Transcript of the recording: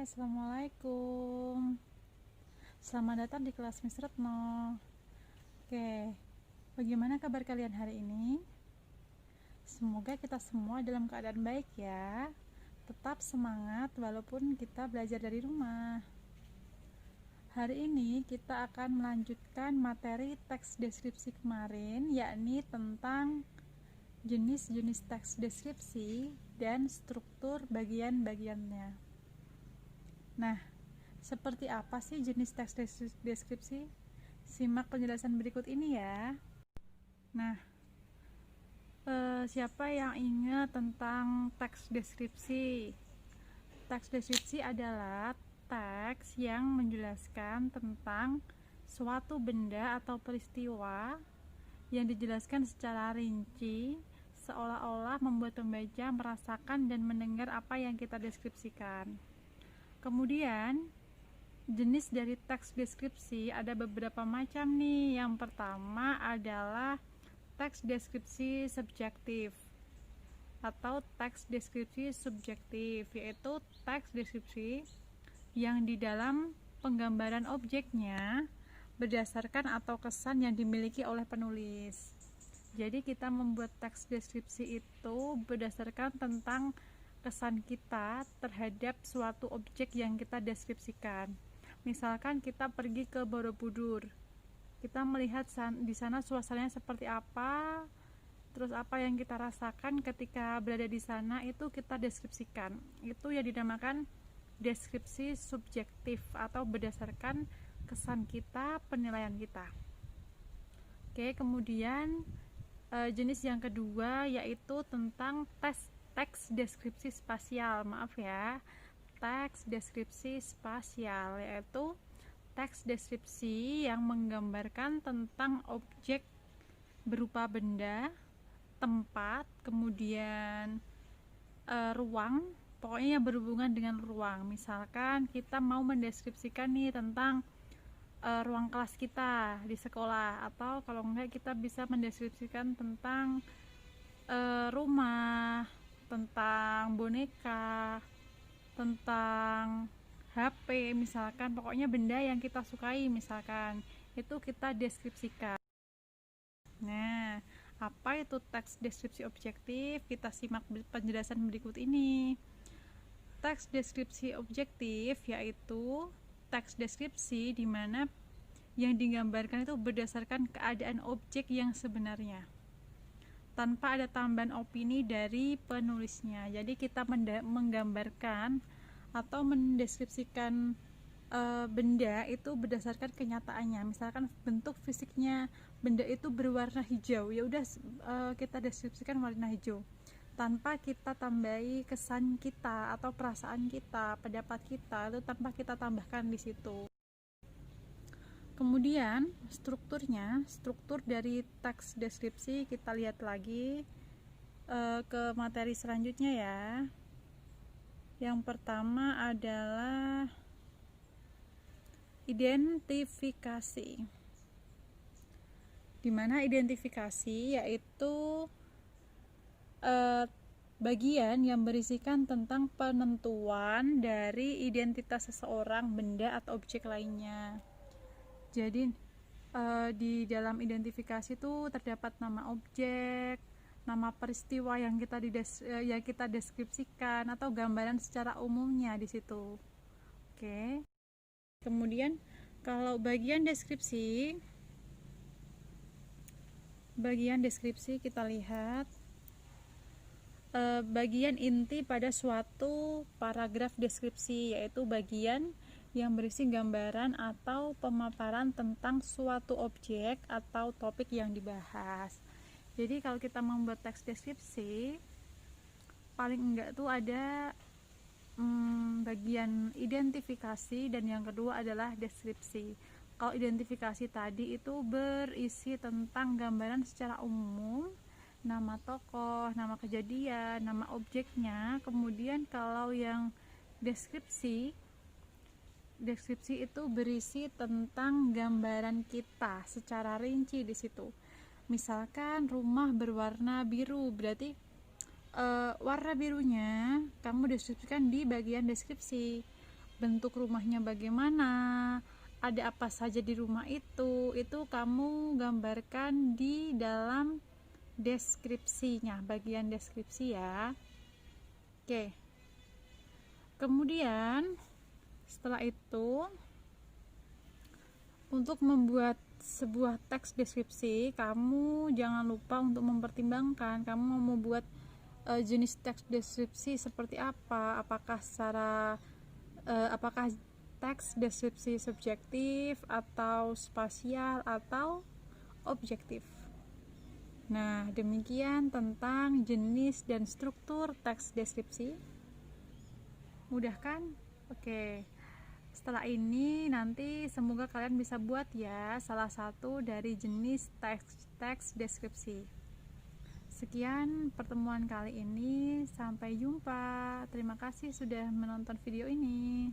Assalamualaikum. Selamat datang di kelas Miss Retno. Oke, bagaimana kabar kalian hari ini? Semoga kita semua dalam keadaan baik ya. Tetap semangat walaupun kita belajar dari rumah. Hari ini kita akan melanjutkan materi teks deskripsi kemarin, yakni tentang jenis-jenis teks deskripsi dan struktur bagian-bagiannya. Nah, seperti apa sih jenis teks deskripsi? Simak penjelasan berikut ini ya. Nah, siapa yang ingat tentang teks deskripsi? Teks deskripsi adalah teks yang menjelaskan tentang suatu benda atau peristiwa yang dijelaskan secara rinci, seolah-olah membuat pembaca merasakan dan mendengar apa yang kita deskripsikan. Kemudian, jenis dari teks deskripsi ada beberapa macam nih. Yang pertama adalah teks deskripsi subjektif atau teks deskripsi subjektif, yaitu teks deskripsi yang di dalam penggambaran objeknya berdasarkan atau kesan yang dimiliki oleh penulis. Jadi kita membuat teks deskripsi itu berdasarkan tentang kesan kita terhadap suatu objek yang kita deskripsikan. Misalkan kita pergi ke Borobudur, kita melihat di sana suasananya seperti apa, terus apa yang kita rasakan ketika berada di sana itu kita deskripsikan. Itu yang dinamakan deskripsi subjektif atau berdasarkan kesan kita, penilaian kita. Oke, kemudian jenis yang kedua yaitu tentang teks deskripsi spasial, teks deskripsi spasial, yaitu teks deskripsi yang menggambarkan tentang objek berupa benda, tempat, kemudian ruang, pokoknya yang berhubungan dengan ruang. Misalkan kita mau mendeskripsikan nih tentang ruang kelas kita di sekolah, atau kalau enggak kita bisa mendeskripsikan tentang rumah, tentang boneka, tentang HP misalkan, pokoknya benda yang kita sukai misalkan, itu kita deskripsikan. Nah, apa itu teks deskripsi objektif? Kita simak penjelasan berikut ini. Teks deskripsi objektif yaitu teks deskripsi di mana yang digambarkan itu berdasarkan keadaan objek yang sebenarnya, tanpa ada tambahan opini dari penulisnya. Jadi kita menggambarkan atau mendeskripsikan benda itu berdasarkan kenyataannya. Misalkan bentuk fisiknya benda itu berwarna hijau, ya udah kita deskripsikan warna hijau, tanpa kita tambahi kesan kita atau perasaan kita, pendapat kita, itu tanpa kita tambahkan di situ. Kemudian struktur dari teks deskripsi kita lihat lagi ke materi selanjutnya ya. Yang pertama adalah identifikasi. Dimana identifikasi yaitu bagian yang berisikan tentang penentuan dari identitas seseorang, benda atau objek lainnya. Jadi di dalam identifikasi itu terdapat nama objek, nama peristiwa yang kita deskripsikan, atau gambaran secara umumnya di situ. Oke. Kemudian kalau bagian deskripsi kita lihat bagian inti pada suatu paragraf deskripsi, yaitu bagian yang berisi gambaran atau pemaparan tentang suatu objek atau topik yang dibahas. Jadi kalau kita membuat teks deskripsi, paling enggak tuh ada bagian identifikasi, dan yang kedua adalah deskripsi. Kalau identifikasi tadi itu berisi tentang gambaran secara umum, nama tokoh, nama kejadian, nama objeknya. Kemudian kalau yang deskripsi itu berisi tentang gambaran kita secara rinci di situ. Misalkan rumah berwarna biru, berarti warna birunya kamu deskripsikan di bagian deskripsi. bentuk rumahnya bagaimana, ada apa saja di rumah itu kamu gambarkan di dalam deskripsinya, bagian deskripsi ya. Oke. Kemudian setelah itu, untuk membuat sebuah teks deskripsi, kamu jangan lupa untuk mempertimbangkan kamu mau buat jenis teks deskripsi seperti apa. Apakah teks deskripsi subjektif atau spasial atau objektif. Nah, demikian tentang jenis dan struktur teks deskripsi. Mudah kan? Oke. Setelah ini nanti semoga kalian bisa buat ya salah satu dari jenis teks deskripsi. Sekian pertemuan kali ini, sampai jumpa. Terima kasih sudah menonton video ini.